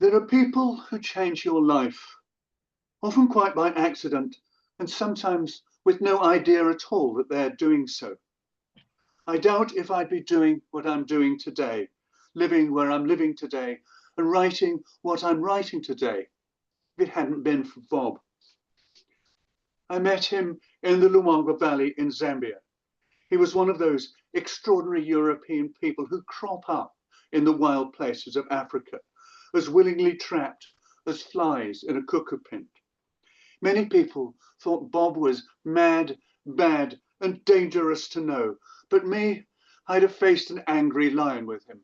There are people who change your life, often quite by accident, and sometimes with no idea at all that they're doing so. I doubt if I'd be doing what I'm doing today, living where I'm living today, and writing what I'm writing today, if it hadn't been for Bob. I met him in the Luangwa Valley in Zambia. He was one of those extraordinary European people who crop up in the wild places of Africa, as willingly trapped as flies in a cuckoo pin. Many people thought Bob was mad, bad, and dangerous to know, but me, I'd have faced an angry lion with him.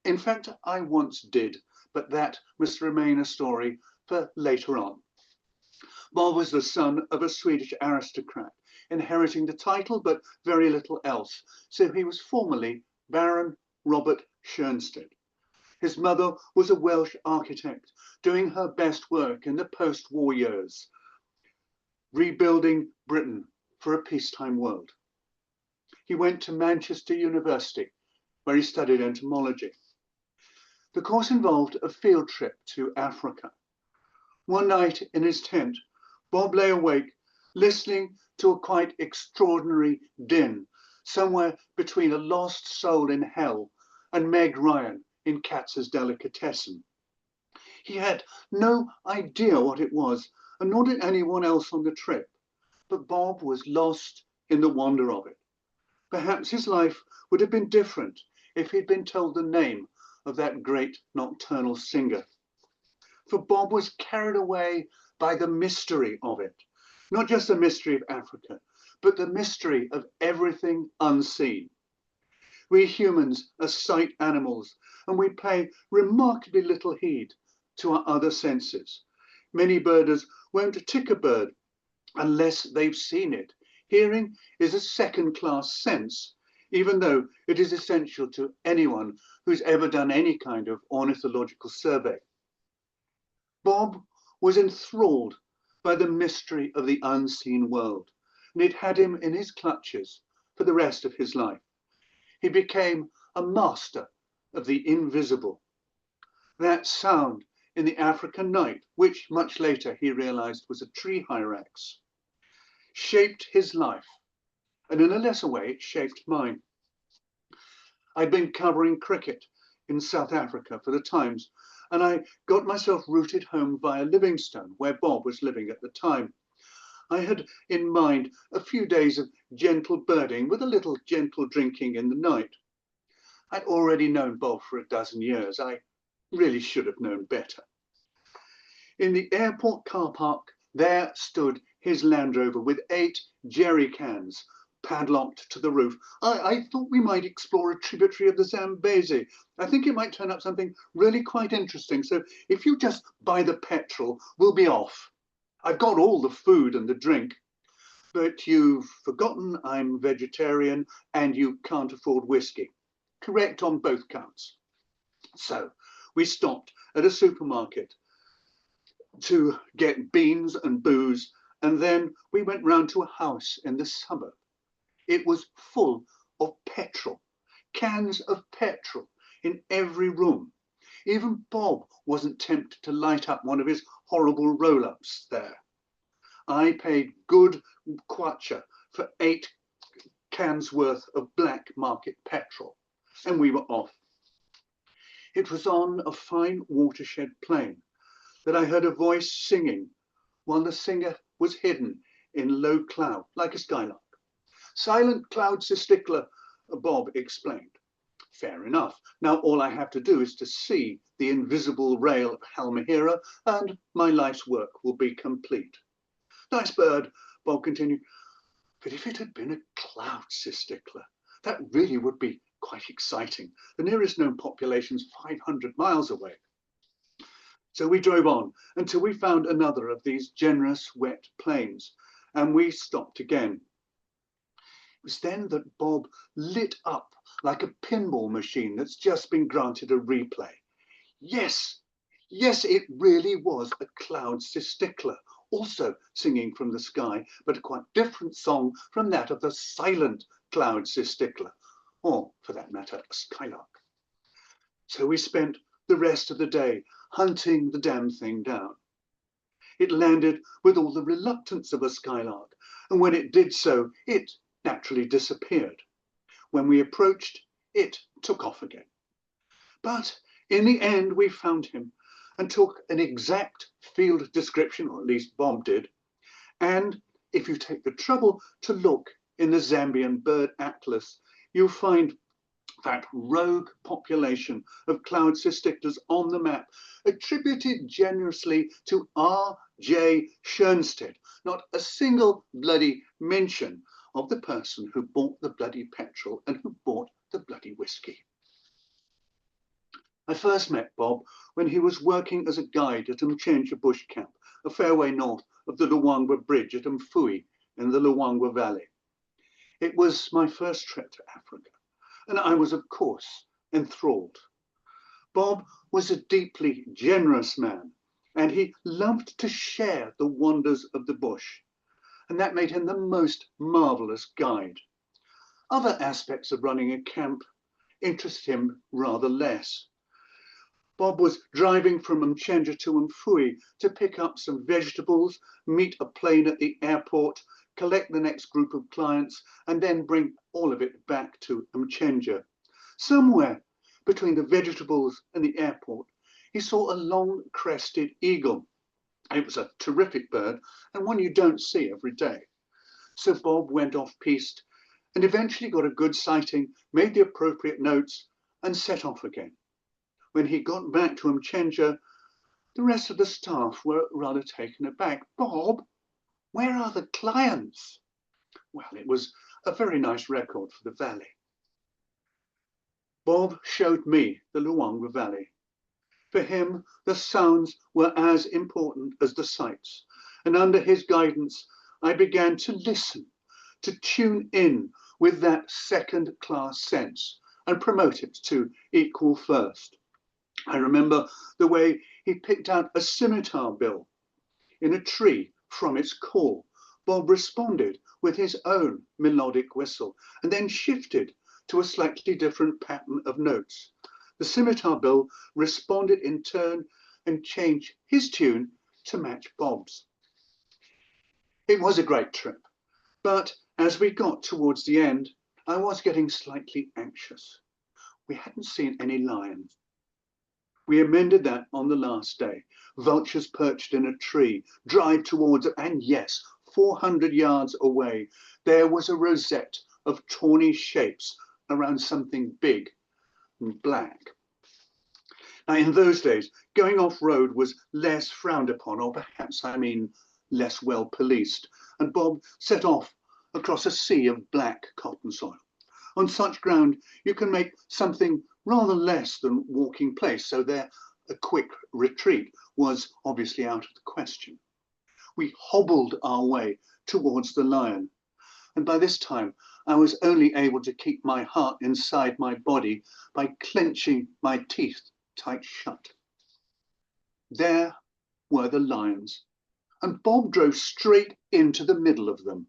In fact, I once did, but that must remain a story for later on. Bob was the son of a Swedish aristocrat, inheriting the title but very little else, so he was formally Baron Robert Stjernstedt. His mother was a Welsh architect, doing her best work in the post-war years, rebuilding Britain for a peacetime world. He went to Manchester University, where he studied entomology. The course involved a field trip to Africa. One night in his tent, Bob lay awake, listening to a quite extraordinary din, somewhere between A Lost Soul in Hell and Meg Ryan in Katz's Delicatessen. He had no idea what it was, and nor did anyone else on the trip, but Bob was lost in the wonder of it. Perhaps his life would have been different if he'd been told the name of that great nocturnal singer. For Bob was carried away by the mystery of it, not just the mystery of Africa, but the mystery of everything unseen. We humans are sight animals, and we pay remarkably little heed to our other senses. Many birders won't tick a bird unless they've seen it. Hearing is a second-class sense, even though it is essential to anyone who's ever done any kind of ornithological survey. Bob was enthralled by the mystery of the unseen world, and it had him in his clutches for the rest of his life. He became a master of the invisible. That sound in the African night, which much later he realized was a tree hyrax, shaped his life, and in a lesser way, it shaped mine. I'd been covering cricket in South Africa for the Times, and I got myself routed home via Livingstone, where Bob was living at the time. I had in mind a few days of gentle birding with a little gentle drinking in the night. I'd already known Bob for a dozen years. I really should have known better. In the airport car park, there stood his Land Rover with 8 jerry cans padlocked to the roof. I thought we might explore a tributary of the Zambezi. I think it might turn up something really quite interesting. So if you just buy the petrol, we'll be off. I've got all the food and the drink, but you've forgotten I'm vegetarian and you can't afford whiskey. Correct on both counts. So we stopped at a supermarket to get beans and booze, and then we went round to a house in the suburb. It was full of petrol, cans of petrol in every room. Even Bob wasn't tempted to light up one of his horrible roll-ups there. I paid good kwacha for 8 cans worth of black market petrol, and we were off. It was on a fine watershed plain that I heard a voice singing while the singer was hidden in low cloud, like a skylark. Silent cloud stickler, Bob explained. Fair enough. Now all I have to do is to see the invisible rail of Halmahera, and my life's work will be complete. Nice bird, Bob continued. But if it had been a cloud stickler, that really would be quite exciting. The nearest known population is 500 miles away. So we drove on until we found another of these generous wet plains, and we stopped again. It was then that Bob lit up like a pinball machine that's just been granted a replay. Yes, it really was a cloud stickler, also singing from the sky, but a quite different song from that of the silent cloud stickler, or for that matter, a skylark. So we spent the rest of the day hunting the damn thing down. It landed with all the reluctance of a skylark, and when it did so, it naturally disappeared. When we approached, it took off again. But in the end, we found him and took an exact field description, or at least Bob did. And if you take the trouble to look in the Zambian bird atlas, you'll find that rogue population of cloud cystictas on the map, attributed generously to R.J. Stjernstedt. Not a single bloody mention of the person who bought the bloody petrol and who bought the bloody whiskey. I first met Bob when he was working as a guide at Mchenja Bush Camp, a fair way north of the Luangwa Bridge at Mfui in the Luangwa Valley. It was my first trip to Africa, and I was, of course, enthralled. Bob was a deeply generous man, and he loved to share the wonders of the bush, and that made him the most marvelous guide. Other aspects of running a camp interested him rather less. Bob was driving from Mchenja to Mfui to pick up some vegetables, meet a plane at the airport, collect the next group of clients, and then bring all of it back to Mchenja. Somewhere between the vegetables and the airport, he saw a long-crested eagle. It was a terrific bird and one you don't see every day. So Bob went off-piste and eventually got a good sighting, made the appropriate notes, and set off again. When he got back to Mchenja, the rest of the staff were rather taken aback. "Bob, where are the clients?" Well, it was a very nice record for the valley. Bob showed me the Luangwa Valley. For him, the sounds were as important as the sights, and under his guidance, I began to listen, to tune in with that second-class sense and promote it to equal first. I remember the way he picked out a scimitar bill in a tree from its call. Bob responded with his own melodic whistle and then shifted to a slightly different pattern of notes. The scimitar bill responded in turn and changed his tune to match Bob's. It was a great trip, but as we got towards the end, I was getting slightly anxious. We hadn't seen any lions. We amended that on the last day. Vultures perched in a tree, drive towards it, and yes, 400 yards away, there was a rosette of tawny shapes around something big and black. Now, in those days, going off-road was less frowned upon, or perhaps I mean less well policed, and Bob set off across a sea of black cotton soil. On such ground, you can make something rather less than walking place, so there a quick retreat was obviously out of the question. We hobbled our way towards the lion, and by this time I was only able to keep my heart inside my body by clenching my teeth tight shut. There were the lions, and Bob drove straight into the middle of them.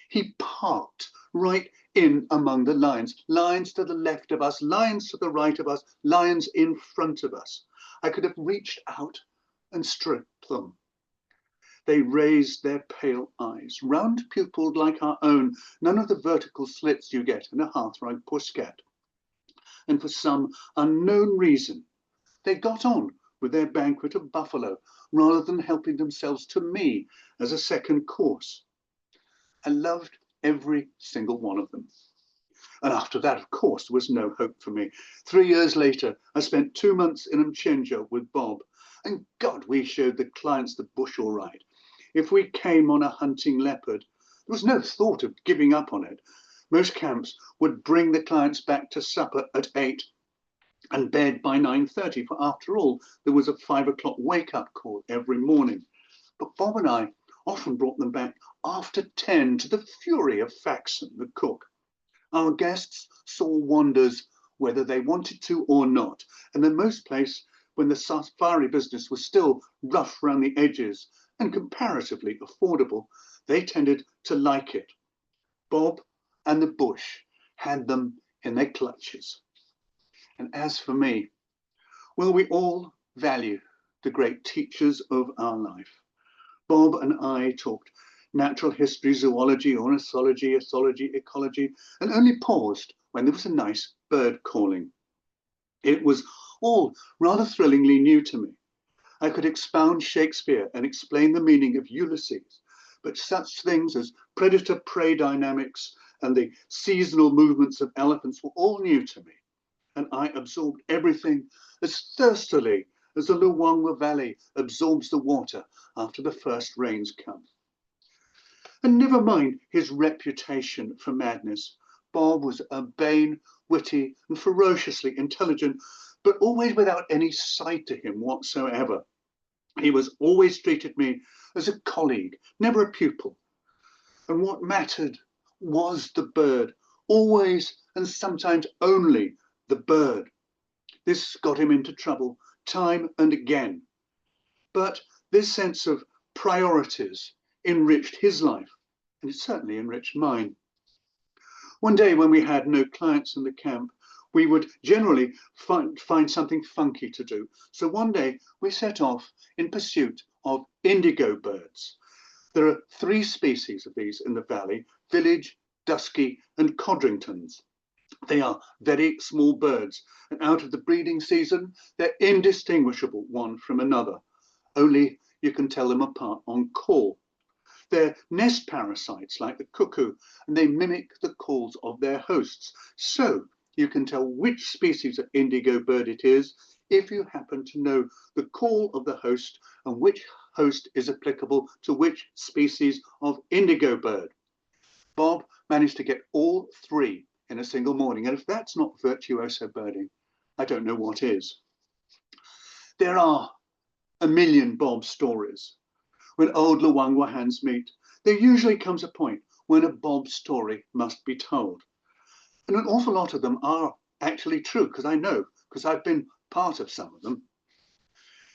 He parked right in among the lions, lions to the left of us, lions to the right of us, lions in front of us. I could have reached out and stripped them. They raised their pale eyes, round-pupilled like our own, none of the vertical slits you get in a hearthrug pusscat. And for some unknown reason, they got on with their banquet of buffalo rather than helping themselves to me as a second course. I loved every single one of them. And after that, of course, there was no hope for me. 3 years later, I spent 2 months in Mchenja with Bob. And God, we showed the clients the bush all right. If we came on a hunting leopard, there was no thought of giving up on it. Most camps would bring the clients back to supper at 8 and bed by 9:30, for after all, there was a 5 o'clock wake-up call every morning. But Bob and I often brought them back after 10 to the fury of Faxon, the cook. Our guests saw wonders whether they wanted to or not, and in most places, when the safari business was still rough around the edges and comparatively affordable, they tended to like it. Bob and the bush had them in their clutches. And as for me, Well, we all value the great teachers of our life. Bob and I talked natural history, zoology, ornithology, ethology, ecology, and only paused when there was a nice bird calling. It was all rather thrillingly new to me. I could expound Shakespeare and explain the meaning of Ulysses, but such things as predator-prey dynamics and the seasonal movements of elephants were all new to me, and I absorbed everything as thirstily as the Luangwa Valley absorbs the water after the first rains come. And never mind his reputation for madness. Bob was urbane, witty, and ferociously intelligent, but always without any side to him whatsoever. He was always treated me as a colleague, never a pupil. And what mattered was the bird, always and sometimes only the bird. This got him into trouble time and again. But this sense of priorities enriched his life, and it certainly enriched mine. One day when we had no clients in the camp, we would generally find something funky to do. So one day we set off in pursuit of indigo birds. There are 3 species of these in the valley: village, dusky, and codringtons. They are very small birds, and out of the breeding season, they're indistinguishable one from another. Only you can tell them apart on call. They're nest parasites like the cuckoo, and they mimic the calls of their hosts. So you can tell which species of indigo bird it is if you happen to know the call of the host and which host is applicable to which species of indigo bird. Bob managed to get all 3 in a single morning, and if that's not virtuoso birding, I don't know what is. There are a million Bob stories. When old Luangwa hands meet, there usually comes a point when a Bob story must be told. And an awful lot of them are actually true, because I know, because I've been part of some of them.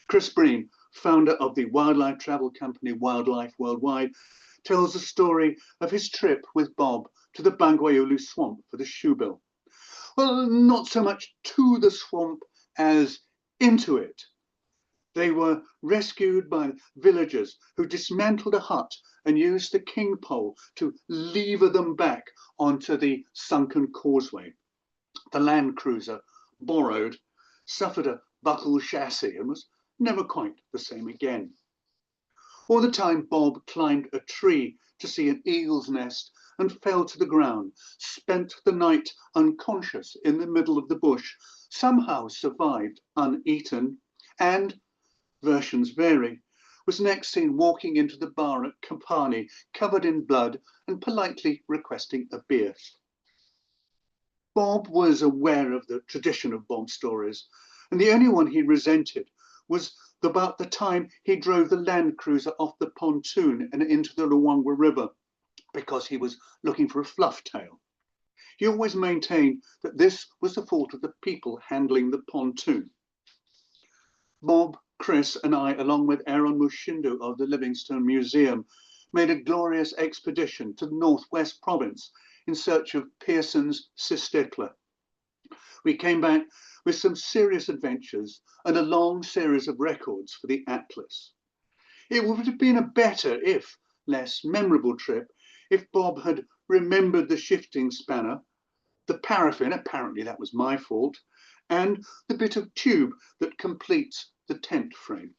Chris Breen, founder of the wildlife travel company Wildlife Worldwide, tells the story of his trip with Bob to the Bangweulu swamp for the shoebill. Well, not so much to the swamp as into it. They were rescued by villagers who dismantled a hut and used the king pole to lever them back onto the sunken causeway. The Land Cruiser, borrowed, suffered a buckled chassis and was never quite the same again. All the time Bob climbed a tree to see an eagle's nest and fell to the ground, spent the night unconscious in the middle of the bush, somehow survived uneaten, and, versions vary, was next seen walking into the bar at Kapani, covered in blood and politely requesting a beer. Bob was aware of the tradition of Bob stories, and the only one he resented was about the time he drove the Land Cruiser off the pontoon and into the Luangwa River because he was looking for a fluff tail. He always maintained that this was the fault of the people handling the pontoon. Bob, Chris, and I, along with Aaron Mushindu of the Livingstone Museum, made a glorious expedition to the Northwest Province in search of Pearson's Sistitla. We came back with some serious adventures and a long series of records for the Atlas. It would have been a better, if less memorable trip if Bob had remembered the shifting spanner, the paraffin, apparently that was my fault, and the bit of tube that completes the tent frame.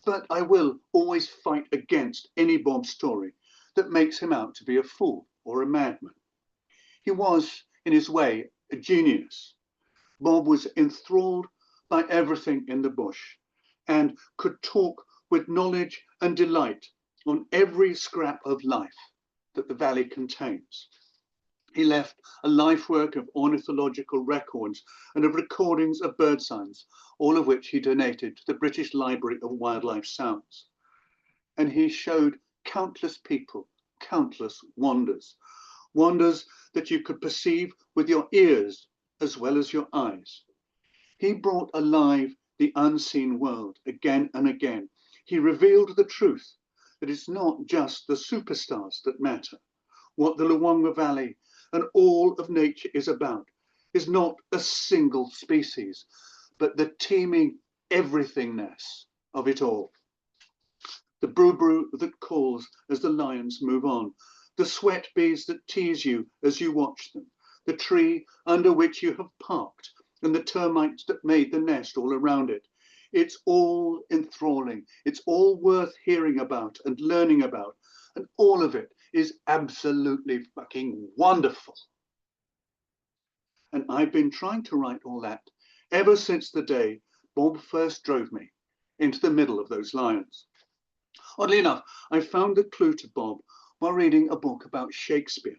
But I will always fight against any Bob story that makes him out to be a fool or a madman. He was, in his way, a genius. Bob was enthralled by everything in the bush and could talk with knowledge and delight on every scrap of life that the valley contains. He left a life work of ornithological records and of recordings of bird signs, all of which he donated to the British Library of Wildlife Sounds. And he showed countless people countless wonders, wonders that you could perceive with your ears as well as your eyes. He brought alive the unseen world again and again. He revealed the truth that it's not just the superstars that matter. What the Luangwa Valley and all of nature is about is not a single species, but the teeming everythingness of it all. The brew that calls as the lions move on, the sweat bees that tease you as you watch them, the tree under which you have parked, and the termites that made the nest all around it. It's all enthralling. It's all worth hearing about and learning about. And all of it is absolutely fucking wonderful. And I've been trying to write all that ever since the day Bob first drove me into the middle of those lions. Oddly enough, I found the clue to Bob while reading a book about Shakespeare.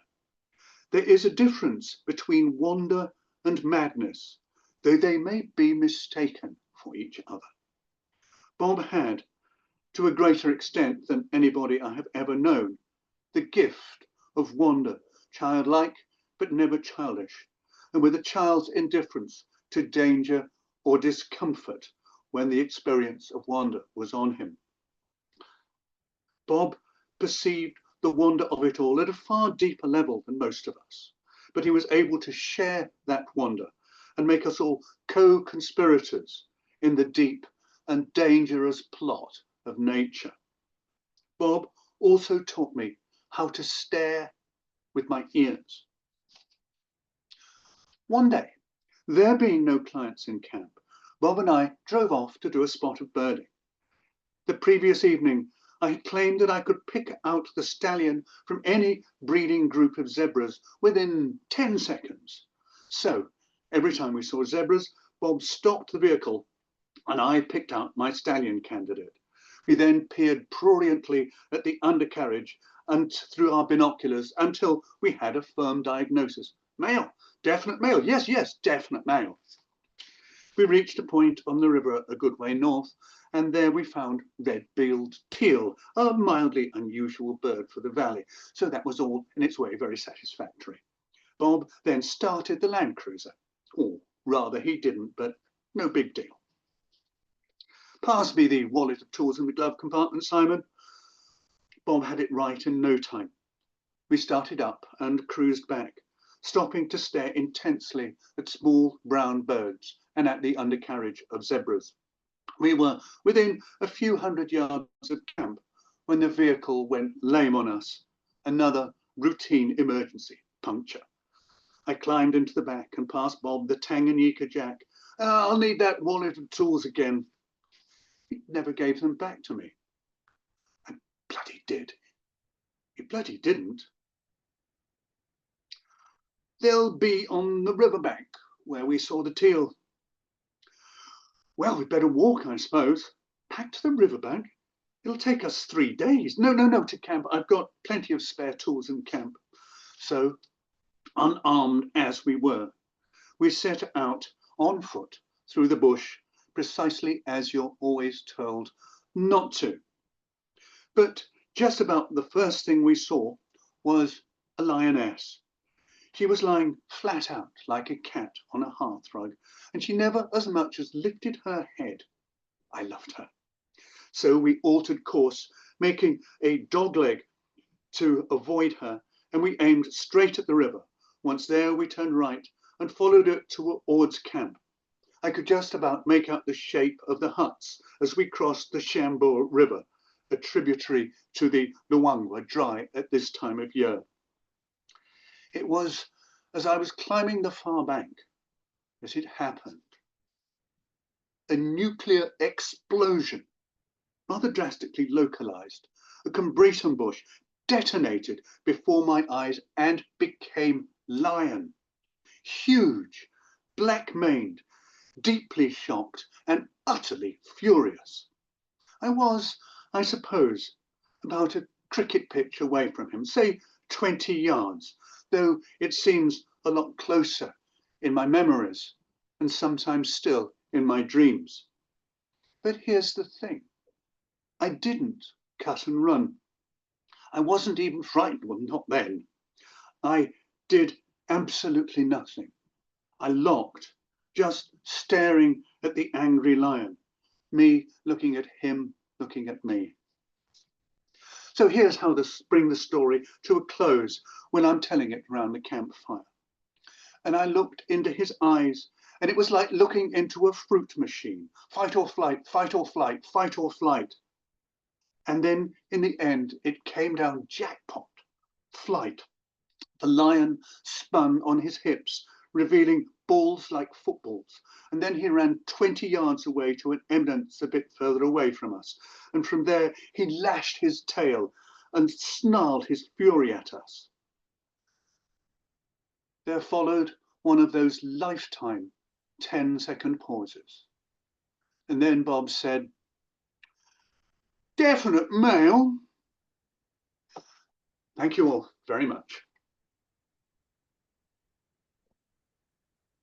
There is a difference between wonder and madness, though they may be mistaken for each other. Bob had, to a greater extent than anybody I have ever known, the gift of wonder, childlike but never childish, and with a child's indifference to danger or discomfort when the experience of wonder was on him. Bob perceived the wonder of it all at a far deeper level than most of us, but he was able to share that wonder and make us all co-conspirators in the deep and dangerous plot of nature. Bob also taught me how to stare with my ears. One day, there being no clients in camp, Bob and I drove off to do a spot of birding. The previous evening, I had claimed that I could pick out the stallion from any breeding group of zebras within 10 seconds. So every time we saw zebras, Bob stopped the vehicle and I picked out my stallion candidate. We then peered pruriently at the undercarriage and through our binoculars until we had a firm diagnosis. Male, definite male, yes, yes, definite male. We reached a point on the river a good way north, and there we found red-billed teal, a mildly unusual bird for the valley. So that was all in its way very satisfactory. Bob then started the Land Cruiser. Or rather, he didn't, but no big deal. Pass me the wallet of tools in the glove compartment, Simon. Bob had it right in no time. We started up and cruised back, stopping to stare intensely at small brown birds and at the undercarriage of zebras. We were within a few hundred yards of camp when the vehicle went lame on us. Another routine emergency, puncture. I climbed into the back and passed Bob the Tanganyika jack. I'll need that wallet of tools again. He never gave them back to me. I bloody did. He bloody didn't. They'll be on the riverbank where we saw the teal. Well, we'd better walk, I suppose. Back to the riverbank? It'll take us 3 days. No, to camp. I've got plenty of spare tools in camp. So, unarmed as we were, we set out on foot through the bush, precisely as you're always told not to. But just about the first thing we saw was a lioness. She was lying flat out like a cat on a hearthrug, and she never as much as lifted her head. I loved her. So we altered course, making a dogleg to avoid her, and we aimed straight at the river. Once there, we turned right and followed it towards camp. I could just about make out the shape of the huts as we crossed the Shambo River, a tributary to the Luangwa dry at this time of year. It was as I was climbing the far bank that it happened. A nuclear explosion, rather drastically localized, a combretum bush detonated before my eyes and became lion. Huge, black-maned, deeply shocked and utterly furious. I was, I suppose, about a cricket pitch away from him, say 20 yards, though it seems a lot closer in my memories and sometimes still in my dreams. But here's the thing. I didn't cut and run. I wasn't even frightened, well, not then. I did absolutely nothing. I locked, just staring at the angry lion, me looking at him, looking at me. So here's how to bring the story to a close when I'm telling it around the campfire. And I looked into his eyes And it was like looking into a fruit machine. Fight or flight, fight or flight, fight or flight. And then in the end, it came down jackpot, flight. The lion spun on his hips, revealing balls like footballs. And then he ran 20 yards away to an eminence a bit further away from us. And from there, he lashed his tail and snarled his fury at us. There followed one of those lifetime 10-second pauses. And then Bob said, "Definite male." Thank you all very much.